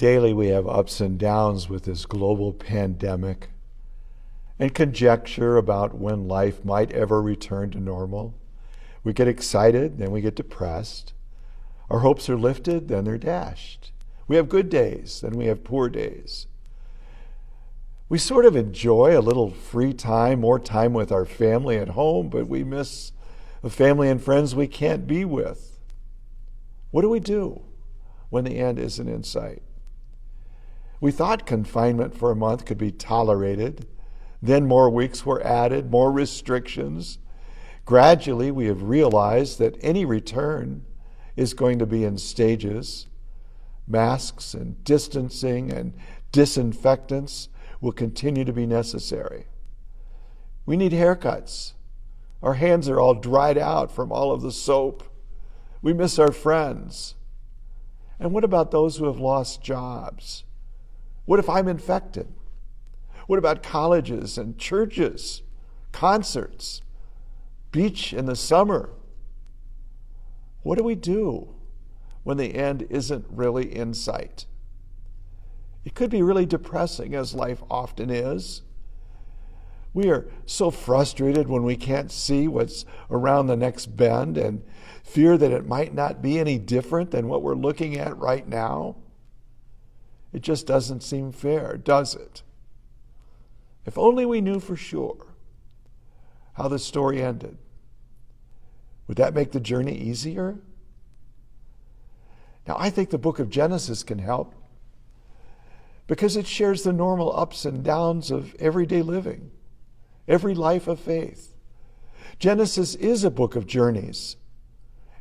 Daily we have ups and downs with this global pandemic and conjecture about when life might ever return to normal. We get excited, then we get depressed. Our hopes are lifted, then they're dashed. We have good days, then we have poor days. We sort of enjoy a little free time, more time with our family at home, but we miss the family and friends we can't be with. What do we do when the end isn't in sight? We thought confinement for a month could be tolerated. Then more weeks were added, more restrictions. Gradually, we have realized that any return is going to be in stages. Masks and distancing and disinfectants will continue to be necessary. We need haircuts. Our hands are all dried out from all of the soap. We miss our friends. And what about those who have lost jobs? What if I'm infected? What about colleges and churches, concerts, beach in the summer? What do we do when the end isn't really in sight? It could be really depressing, as life often is. We are so frustrated when we can't see what's around the next bend and fear that it might not be any different than what we're looking at right now. It just doesn't seem fair, does it? If only we knew for sure how the story ended. Would that make the journey easier? Now, I think the book of Genesis can help because it shares the normal ups and downs of everyday living, every life of faith. Genesis is a book of journeys,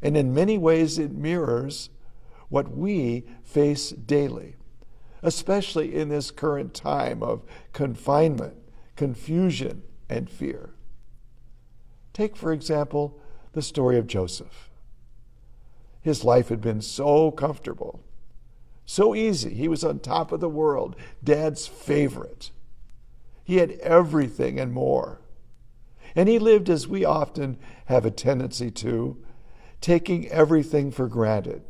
and in many ways it mirrors what we face daily, especially in this current time of confinement, confusion, and fear. Take, for example, the story of Joseph. His life had been so comfortable, so easy. He was on top of the world, Dad's favorite. He had everything and more. And he lived as we often have a tendency to, taking everything for granted.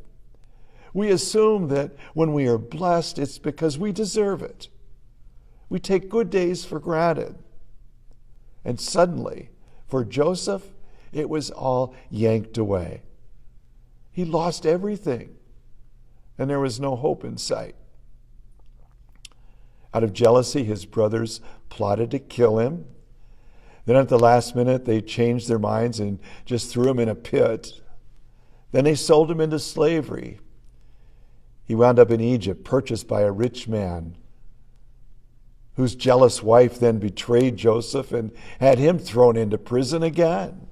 We assume that when we are blessed, it's because we deserve it. We take good days for granted. And suddenly, for Joseph, it was all yanked away. He lost everything, and there was no hope in sight. Out of jealousy, his brothers plotted to kill him. Then at the last minute, they changed their minds and just threw him in a pit. Then they sold him into slavery. He wound up in Egypt, purchased by a rich man, whose jealous wife then betrayed Joseph and had him thrown into prison again.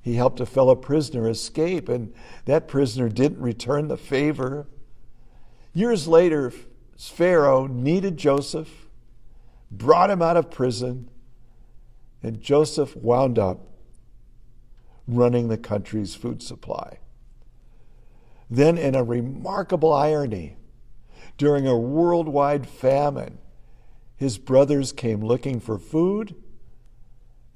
He helped a fellow prisoner escape, and that prisoner didn't return the favor. Years later, Pharaoh needed Joseph, brought him out of prison, and Joseph wound up running the country's food supply. Then, in a remarkable irony, during a worldwide famine, his brothers came looking for food,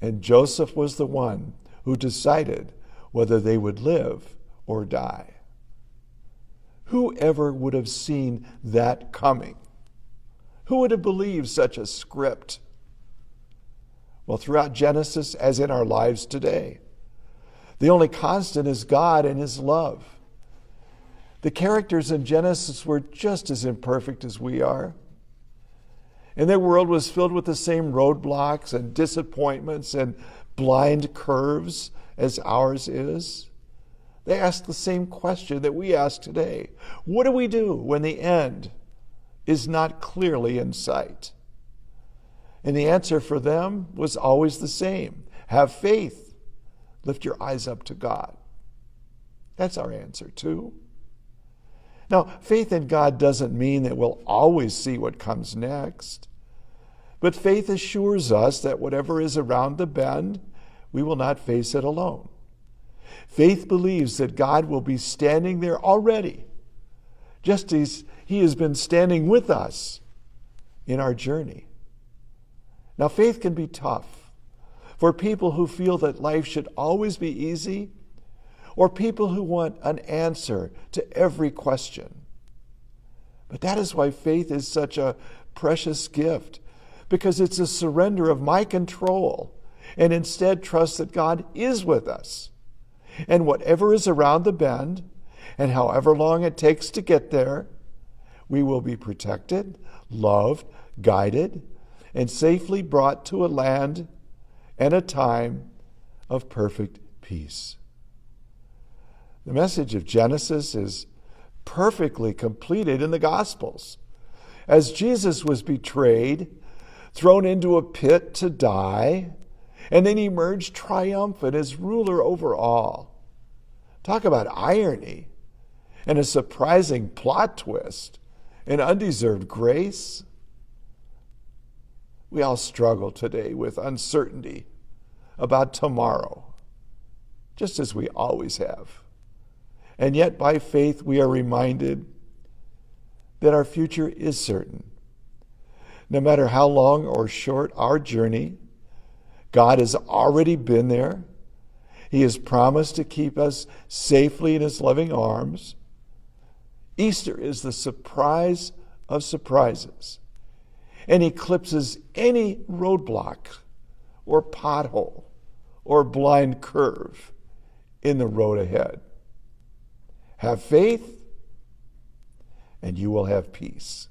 and Joseph was the one who decided whether they would live or die. Who ever would have seen that coming? Who would have believed such a script? Well, throughout Genesis, as in our lives today, the only constant is God and His love. The characters in Genesis were just as imperfect as we are. And their world was filled with the same roadblocks and disappointments and blind curves as ours is. They asked the same question that we ask today. What do we do when the end is not clearly in sight? And the answer for them was always the same. Have faith. Lift your eyes up to God. That's our answer too. Now, faith in God doesn't mean that we'll always see what comes next. But faith assures us that whatever is around the bend, we will not face it alone. Faith believes that God will be standing there already, just as He has been standing with us in our journey. Now, faith can be tough for people who feel that life should always be easy, or people who want an answer to every question. But that is why faith is such a precious gift, because it's a surrender of my control and instead trust that God is with us. And whatever is around the bend, and however long it takes to get there, we will be protected, loved, guided, and safely brought to a land and a time of perfect peace. The message of Genesis is perfectly completed in the Gospels. As Jesus was betrayed, thrown into a pit to die, and then emerged triumphant as ruler over all. Talk about irony and a surprising plot twist and undeserved grace. We all struggle today with uncertainty about tomorrow, just as we always have. And yet, by faith, we are reminded that our future is certain. No matter how long or short our journey, God has already been there. He has promised to keep us safely in his loving arms. Easter is the surprise of surprises and eclipses any roadblock or pothole or blind curve in the road ahead. Have faith, and you will have peace.